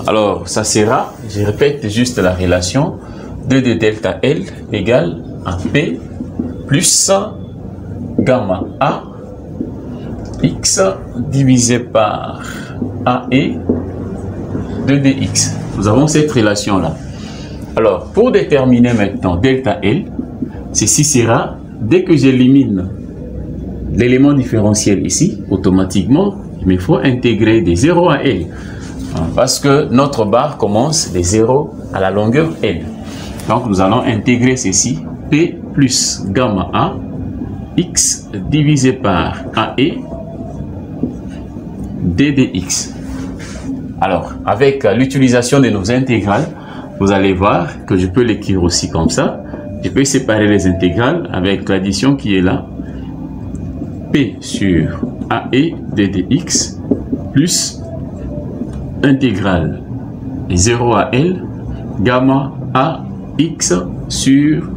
Alors, ça sera, je répète juste la relation, 2 de delta L égale à P plus gamma A X divisé par AE 2dx. Nous avons cette relation-là. Alors, pour déterminer maintenant delta L, ceci sera, dès que j'élimine l'élément différentiel ici, automatiquement, il me faut intégrer des 0 à L. Parce que notre barre commence des 0 à la longueur L. Donc, nous allons intégrer ceci, P plus gamma A, X divisé par AE, ddx. Alors, avec l'utilisation de nos intégrales, vous allez voir que je peux l'écrire aussi comme ça. Je peux séparer les intégrales avec l'addition qui est là. P sur AE ddx plus intégrale de 0 à L gamma A X sur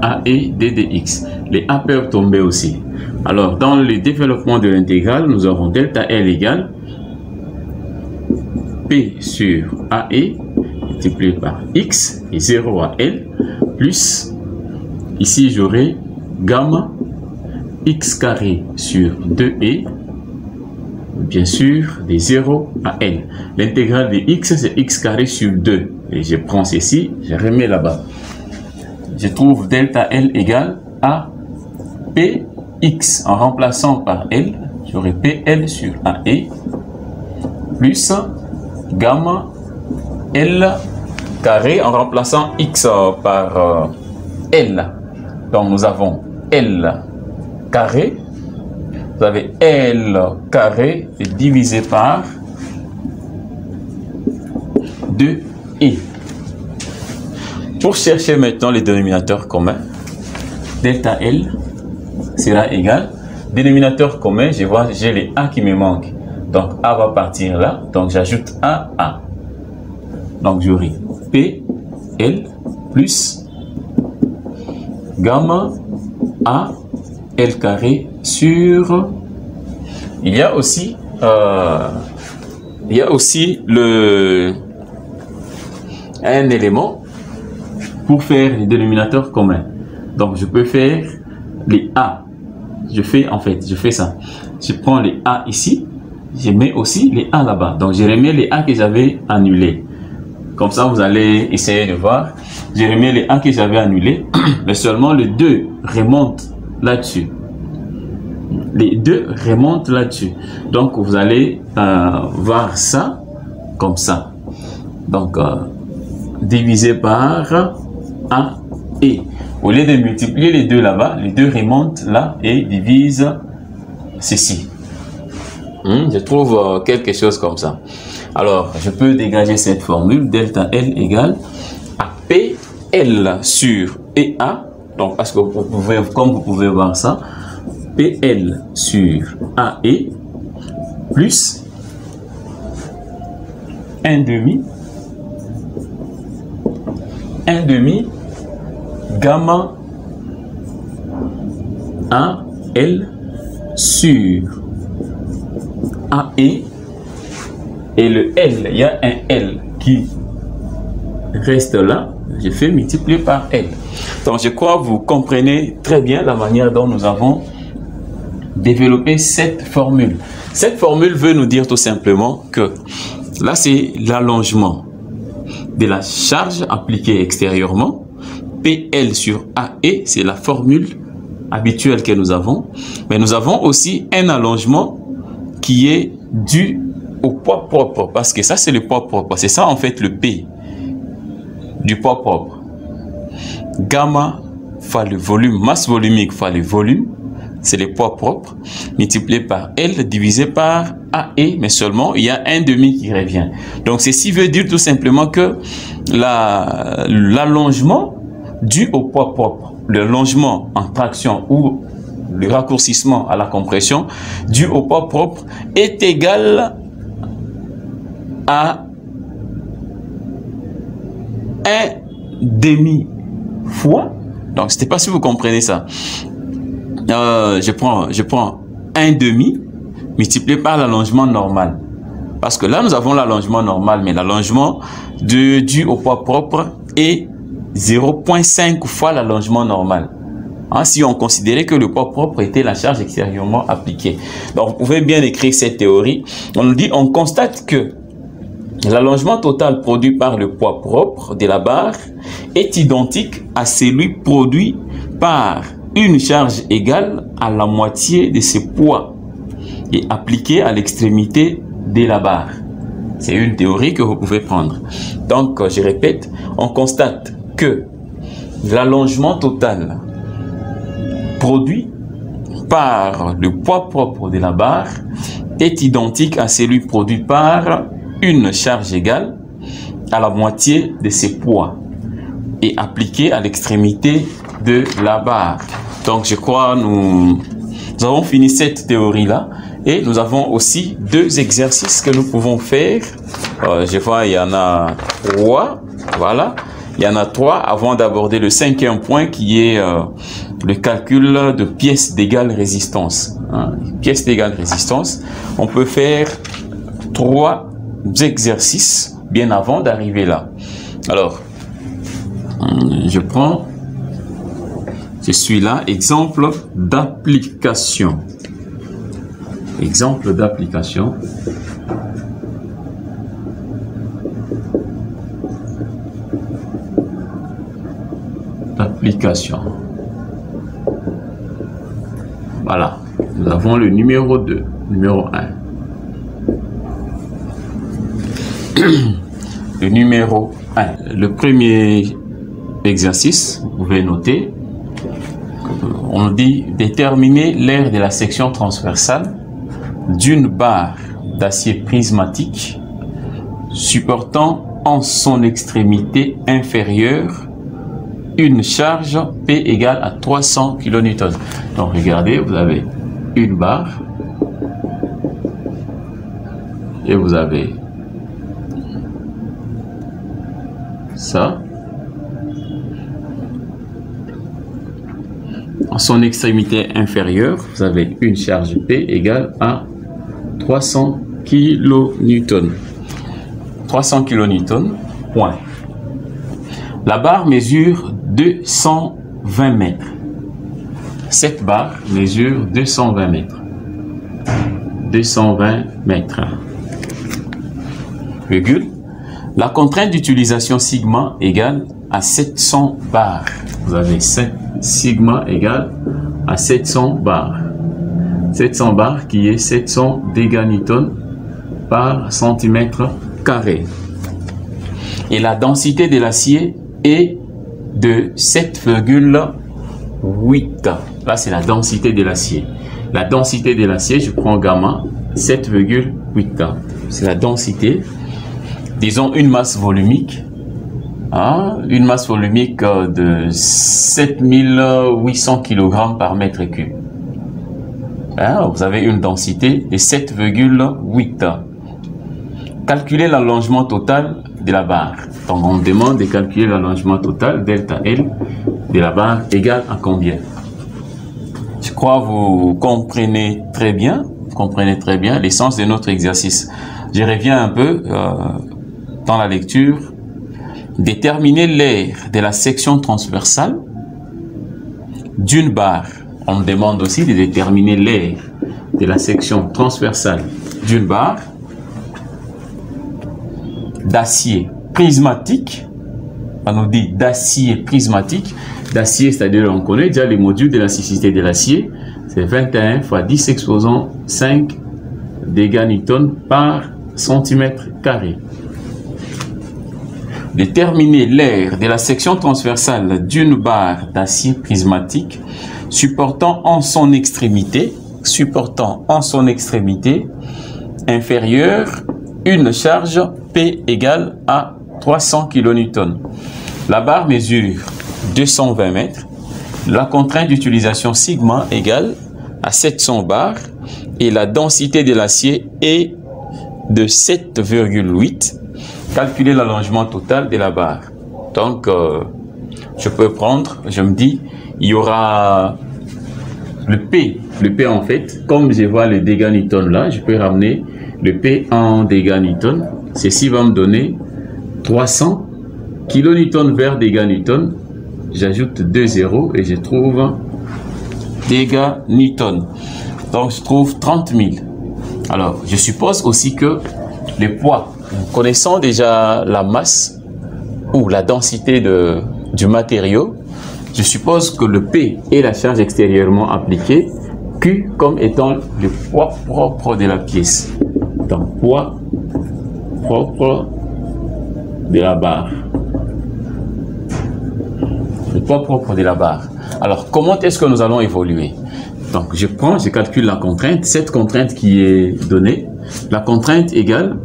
AE ddx. Les A peuvent tomber aussi. Alors, dans le développement de l'intégrale, nous aurons delta L égale P sur AE multiplié par X et 0 à L plus, ici j'aurai gamma X carré sur 2E, bien sûr, des 0 à L. L'intégrale de X, c'est X carré sur 2. Et je prends ceci, je remets là-bas. Je trouve delta L égale à Px en remplaçant par L, j'aurai PL sur AE plus gamma L carré en remplaçant X par L. Donc nous avons L carré, vous avez L carré divisé par 2E. Pour chercher maintenant les dénominateurs communs, delta L sera égal, dénominateur commun, je vois, j'ai les A qui me manquent. Donc A va partir là, donc j'ajoute A. Donc j'aurai P, L plus gamma A, L carré sur... Il y a aussi un élément pour faire les dénominateurs communs. Donc je peux faire les A. Je fais ça. Je prends les A ici. Je mets aussi les A là-bas. Donc je remets les A que j'avais annulés. Comme ça, vous allez essayer de voir. Je remets les A que j'avais annulés. Mais seulement les 2 remontent là-dessus. Les 2 remontent là-dessus. Donc vous allez voir ça comme ça. Donc divisé par A et. Au lieu de multiplier les 2 là-bas, les 2 remontent là et divisent ceci. Je trouve quelque chose comme ça. Alors, je peux dégager cette formule, delta L égale à PL sur EA. Donc, parce que vous pouvez, comme vous pouvez voir ça, PL sur AE plus 1 demi gamma AL sur AE et le L, il y a un L qui reste là, je fais multiplier par L. Donc je crois que vous comprenez très bien la manière dont nous avons développé cette formule. Cette formule veut nous dire tout simplement que là c'est l'allongement de la charge appliquée extérieurement. PL sur AE, c'est la formule habituelle que nous avons. Mais nous avons aussi un allongement qui est dû au poids propre. Parce que ça, c'est le poids propre. C'est ça, en fait, le P du poids propre. Gamma fois le volume, masse volumique fois le volume, c'est le poids propre, multiplié par L divisé par AE, mais seulement il y a un demi qui revient. Donc, ceci veut dire tout simplement que l'allongement dû au poids propre, le allongement en traction ou le raccourcissement à la compression dû au poids propre est égal à un demi fois. Donc, je ne sais pas si vous comprenez ça. Je prends un demi multiplié par l'allongement normal. Parce que là, nous avons l'allongement normal, mais l'allongement dû au poids propre est 0,5 fois l'allongement normal. Hein, si on considérait que le poids propre était la charge extérieurement appliquée. Donc, vous pouvez bien écrire cette théorie. On nous dit, on constate que l'allongement total produit par le poids propre de la barre est identique à celui produit par une charge égale à la moitié de ce poids et appliqué à l'extrémité de la barre. C'est une théorie que vous pouvez prendre. Donc, je répète, on constate que l'allongement total produit par le poids propre de la barre est identique à celui produit par une charge égale à la moitié de ses poids et appliqué à l'extrémité de la barre. Donc, je crois nous avons fini cette théorie-là et nous avons aussi deux exercices que nous pouvons faire. Je vois, il y en a 3. Voilà. Il y en a 3 avant d'aborder le 5e point qui est le calcul de pièces d'égale résistance. Hein. Pièces d'égale résistance. On peut faire 3 exercices bien avant d'arriver là. Alors, je suis là, exemple d'application. Exemple d'application. D'application. Voilà. Nous avons le numéro 2, numéro 1. Le numéro 1. Le premier exercice, vous pouvez noter, on dit déterminer l'aire de la section transversale d'une barre d'acier prismatique supportant en son extrémité inférieure une charge P égale à 300 kN. Donc regardez, vous avez une barre et vous avez ça. En son extrémité inférieure, vous avez une charge P égale à 300 kN. 300 kN, point. La barre mesure 220 mètres. Cette barre mesure 220 mètres. 220 mètres. Virgule. La contrainte d'utilisation sigma égale à 700 bars. Vous avez 7 sigma égale à 700 bars. 700 bars qui est 700 dégâts Newton par centimètre carré. Et la densité de l'acier est de 7,8. Là, c'est la densité de l'acier. La densité de l'acier, je prends gamma, 7,8. C'est la densité. Disons une masse volumique. Hein, une masse volumique de 7800 kg par mètre cube. Hein, vous avez une densité de 7,8. Calculez l'allongement total de la barre. Donc, on demande de calculer l'allongement total, delta L, de la barre égale à combien? Je crois que vous comprenez très bien l'essence de notre exercice. Je reviens un peu dans la lecture. Déterminer l'aire de la section transversale d'une barre. On demande aussi de déterminer l'aire de la section transversale d'une barre d'acier prismatique. On nous dit d'acier prismatique. D'acier, c'est-à-dire on connaît déjà les modules d'élasticité de l'acier. C'est 21 fois 10 exposant 5 dégâts Newton par centimètre carré. Déterminer l'aire de la section transversale d'une barre d'acier prismatique supportant en son extrémité inférieure une charge P égale à 300 kN. La barre mesure 220 mètres. La contrainte d'utilisation sigma égale à 700 bars et la densité de l'acier est de 7,8. Calculer l'allongement total de la barre. Donc, je peux prendre, je me dis, il y aura le P en fait, comme je vois le dégâts Newton là, je peux ramener le P en dégâts Newton. Ceci va me donner 300 kN vers dégâts Newton. J'ajoute 2 zéros et je trouve dégâts Newton. Donc je trouve 30 000. Alors je suppose aussi que les poids, connaissant déjà la masse ou la densité du matériau, je suppose que le P est la charge extérieurement appliquée, Q comme étant le poids propre de la pièce. Donc poids propre de la barre. Le poids propre de la barre. Alors comment est-ce que nous allons évoluer? Donc je calcule la contrainte, cette contrainte qui est donnée. La contrainte égale,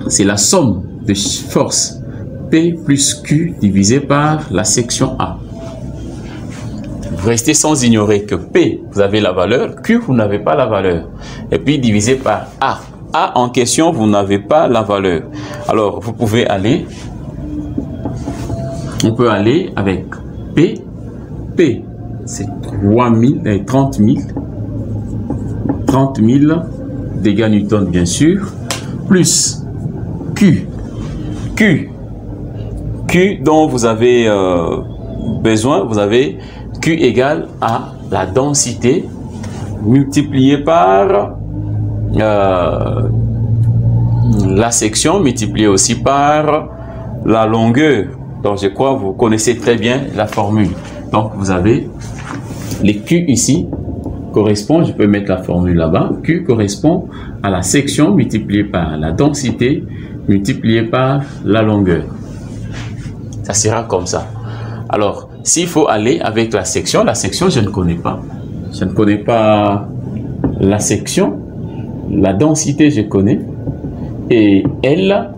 c'est la somme de force P plus Q divisé par la section A. Vous restez sans ignorer que P, vous avez la valeur, Q, vous n'avez pas la valeur. Et puis divisé par A. A en question, vous n'avez pas la valeur. Alors, vous pouvez aller, on peut aller avec P. P, c'est 30 000 dégâts Newton, bien sûr, plus Q. Q dont vous avez besoin, vous avez Q égale à la densité multipliée par la section multipliée aussi par la longueur. Donc je crois que vous connaissez très bien la formule. Donc vous avez les Q ici correspond, je peux mettre la formule là-bas, Q correspond à la section multipliée par la densité multipliée par la longueur. Ça sera comme ça. Alors, s'il faut aller avec la section je ne connais pas. Je ne connais pas la section. La densité, je connais. Et elle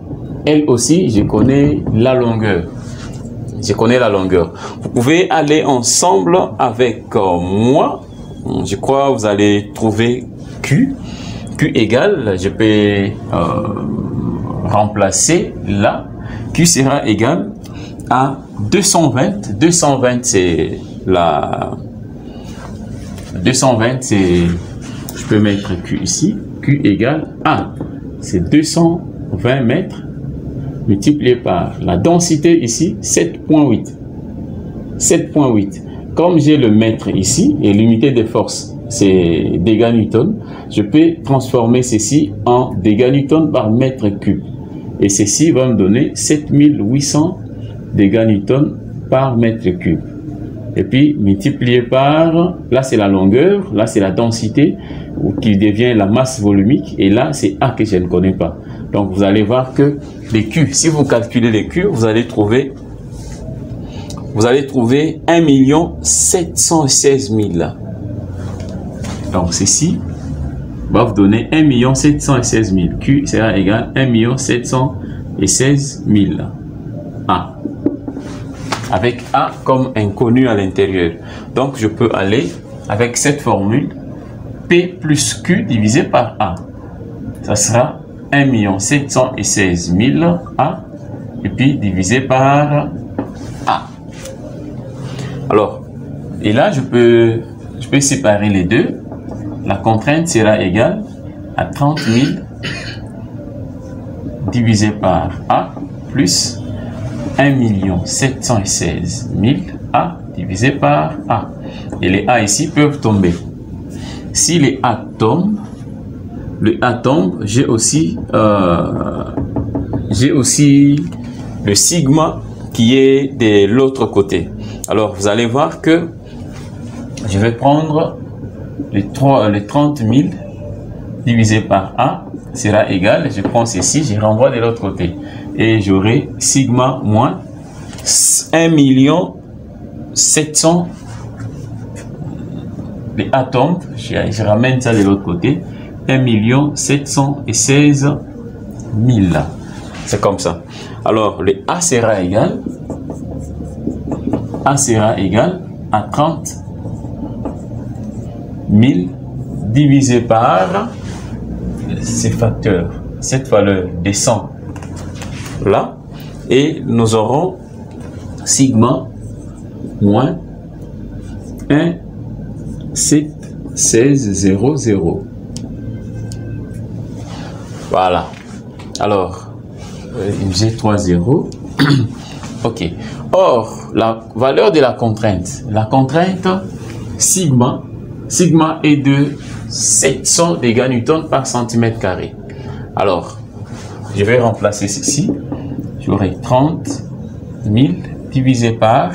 aussi, je connais la longueur. Je connais la longueur. Vous pouvez aller ensemble avec moi. Je crois que vous allez trouver Q. Q égale, je peux remplacer là. Q sera égal à 220. 220, c'est la... 220, c'est... Je peux mettre Q ici. Q égale A. C'est 220 mètres multiplié par la densité ici, 7,8. 7,8. Comme j'ai le mètre ici et l'unité de force, c'est dégâts Newton, je peux transformer ceci en dégâts Newton par mètre cube. Et ceci va me donner 7800 dégâts Newton par mètre cube. Et puis multiplié par, là c'est la longueur, là c'est la densité qui devient la masse volumique, et là c'est A que je ne connais pas. Donc vous allez voir que les Q, si vous calculez les Q, vous allez trouver 1 716 000. Donc ceci va vous donner 1 716 000. Q sera égal à 1 716 000. A. Avec A comme inconnu à l'intérieur. Donc je peux aller avec cette formule P plus Q divisé par A. Ça sera 1 716 000 A et puis divisé par A. Alors, et là je peux séparer les deux. La contrainte sera égale à 30 000 divisé par A plus 1 716 000 A divisé par A. Et les A ici peuvent tomber. Si les A tombent, j'ai aussi le sigma qui est de l'autre côté. Alors vous allez voir que je vais prendre les 30 000 divisé par A sera égal, je prends ceci, je renvoie de l'autre côté et j'aurai sigma moins 1 700 les atomes, je ramène ça de l'autre côté, 1 716 000. C'est comme ça. Alors le A sera égal à 30 000 divisé par ces facteurs. Cette valeur descend là et nous aurons sigma moins 1 7 1600. Voilà. Alors, j'ai 3 zéros. Ok. Or, la valeur de la contrainte sigma est de 700 dégâts Newton par centimètre carré. Alors, je vais remplacer ceci. J'aurai 30 000 divisé par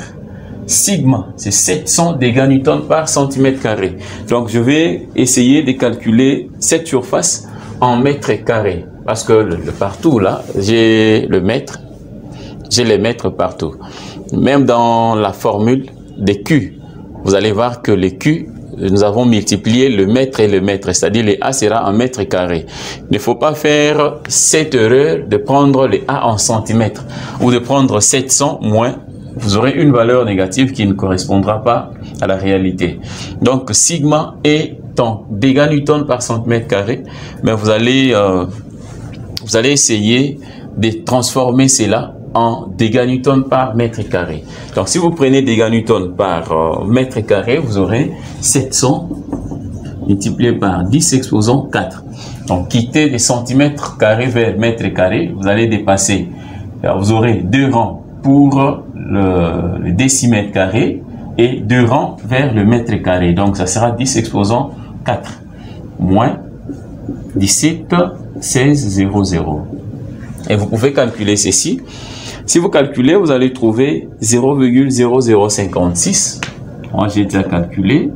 sigma, c'est 700 dégâts Newton par centimètre carré. Donc, je vais essayer de calculer cette surface en mètres carrés. Parce que le partout, là, j'ai les mètres partout. Même dans la formule des Q, vous allez voir que les Q, nous avons multiplié le mètre et le mètre, c'est-à-dire les A sera en mètre carré. Il ne faut pas faire cette erreur de prendre les A en centimètres ou de prendre 700 moins. Vous aurez une valeur négative qui ne correspondra pas à la réalité. Donc, sigma est en dégâts Newton par centimètre carré, mais vous allez essayer de transformer cela en dégâts Newton par mètre carré. Donc, si vous prenez dégâts Newton par mètre carré, vous aurez 700 multiplié par 10 exposant 4. Donc, quitter des centimètres carrés vers mètre carré, vous allez dépasser. Alors, vous aurez 2 rangs pour le décimètre carré et 2 rangs vers le mètre carré. Donc, ça sera 10 exposant 4 moins 17 1600. Et vous pouvez calculer ceci. Si vous calculez, vous allez trouver 0,0056. Moi, j'ai déjà calculé.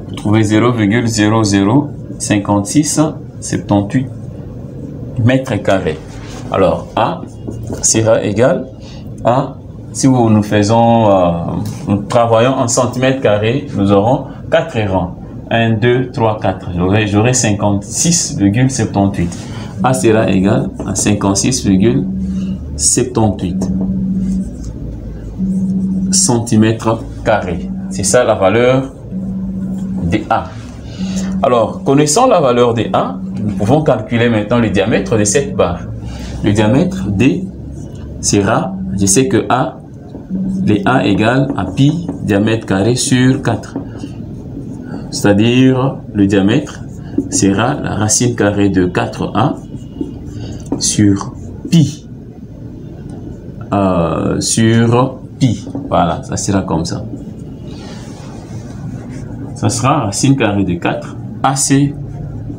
Vous trouvez 0,0056 78 mètres carrés. Alors, A sera égal à, si nous travaillons en centimètres carrés, nous aurons 4 rangs. 1, 2, 3, 4. J'aurai 56,78. A sera égal à 56,78 centimètres carrés. C'est ça la valeur de A. Alors, connaissant la valeur de A, nous pouvons calculer maintenant le diamètre de cette barre. Le diamètre D sera, je sais que A, les A égale à pi diamètre carré sur 4. C'est-à-dire, le diamètre sera la racine carrée de 4A sur pi. Voilà, ça sera comme ça. Ça sera racine carrée de 4. AC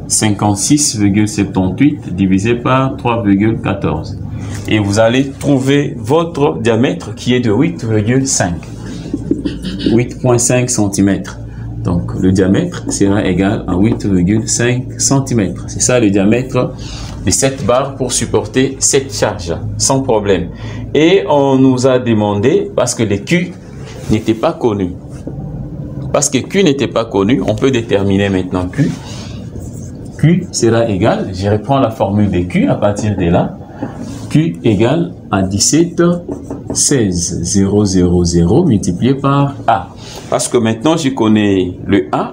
56,78 divisé par 3,14. Et vous allez trouver votre diamètre qui est de 8,5 cm. Donc, le diamètre sera égal à 8,5 cm. C'est ça le diamètre de cette barre pour supporter cette charge, sans problème. Et on nous a demandé, parce que les Q n'étaient pas connus. Parce que Q n'était pas connu, on peut déterminer maintenant Q. Q sera égal, je reprends la formule de Q à partir de là. Q égale à 17 16,000 multiplié par A. Parce que maintenant je connais le A,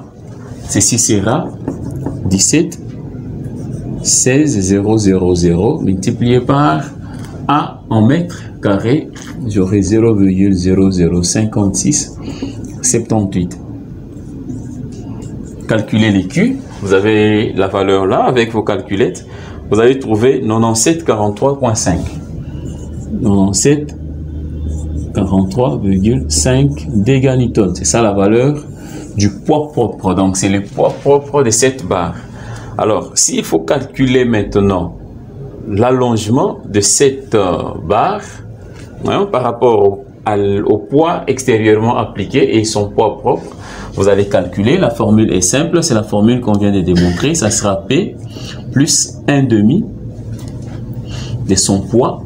ceci sera 17 16,000 multiplié par A en mètres carrés, j'aurai 0,0056 78. Calculez les Q, vous avez la valeur là avec vos calculettes, vous allez trouver 97,43,5. 97,43,5 dégâts Newton. C'est ça la valeur du poids propre. Donc, c'est le poids propre de cette barre. Alors, s'il faut calculer maintenant l'allongement de cette barre par rapport au poids extérieurement appliqué et son poids propre, vous allez calculer. La formule est simple, c'est la formule qu'on vient de démontrer. Ça sera P plus 1/2 de son poids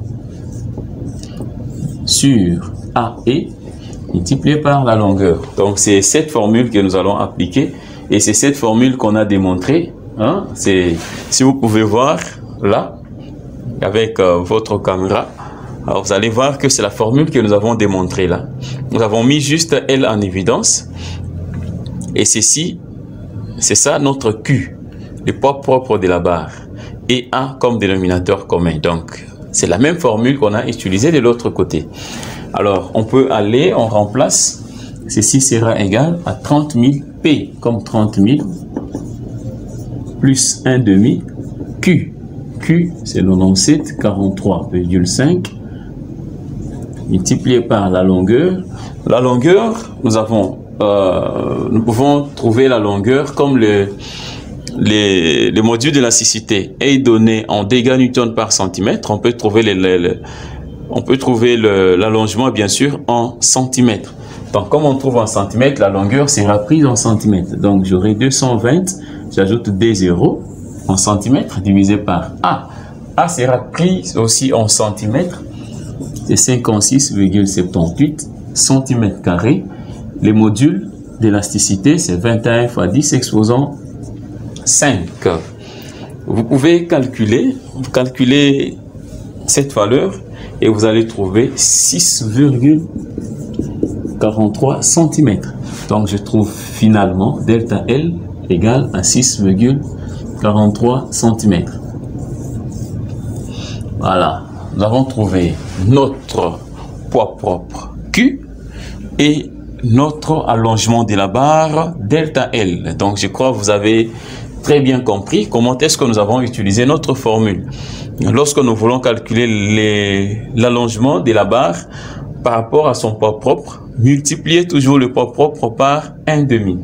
sur AE multiplié par la longueur. Donc, c'est cette formule que nous allons appliquer et c'est cette formule qu'on a démontrée. Si vous pouvez voir là, avec votre caméra, alors vous allez voir que c'est la formule que nous avons démontrée là. Nous avons mis juste L en évidence. Et ceci, c'est ça notre Q, le poids propre de la barre. Et A comme dénominateur commun. Donc, c'est la même formule qu'on a utilisée de l'autre côté. Alors, on peut aller, on remplace. Ceci sera égal à 30 000 P comme 30 000 plus 1 demi Q. Q, c'est 97, 43,5 multiplié par la longueur. La longueur, nous pouvons trouver la longueur comme le module d'élasticité est donné en dégâts Newton par centimètre. On peut trouver l'allongement bien sûr en centimètres. Donc comme on trouve en centimètres, la longueur sera prise en centimètres. Donc j'aurai 220, j'ajoute des zéros en centimètres divisé par A. A sera pris aussi en centimètres. C'est 56,78 cm carrés. Les modules d'élasticité, c'est 21 fois 10 exposant 5. Vous pouvez calculer cette valeur et vous allez trouver 6,43 cm. Donc je trouve finalement delta L égale à 6,43 cm. Voilà, nous avons trouvé notre poids propre Q et notre allongement de la barre delta L. Donc je crois que vous avez très bien compris comment est-ce que nous avons utilisé notre formule. Lorsque nous voulons calculer l'allongement de la barre par rapport à son poids propre, multipliez toujours le poids propre par 1 demi.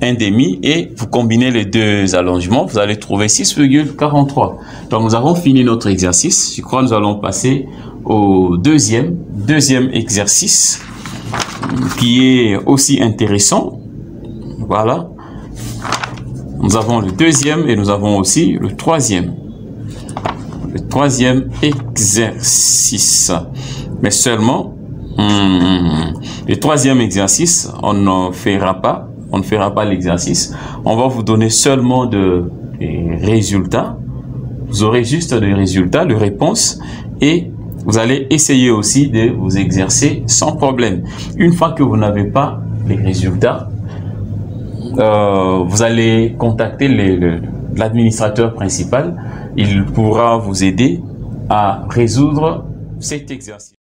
1 demi et vous combinez les deux allongements, vous allez trouver 6,43. Donc nous avons fini notre exercice. Je crois que nous allons passer au deuxième exercice qui est aussi intéressant. Voilà. Nous avons le deuxième et nous avons aussi le troisième. Le troisième exercice. Mais seulement, le troisième exercice, on ne fera pas l'exercice. On va vous donner seulement des résultats. Vous aurez juste des résultats, de réponses et vous allez essayer aussi de vous exercer sans problème. Une fois que vous n'avez pas les résultats, vous allez contacter l'administrateur principal. Il pourra vous aider à résoudre cet exercice.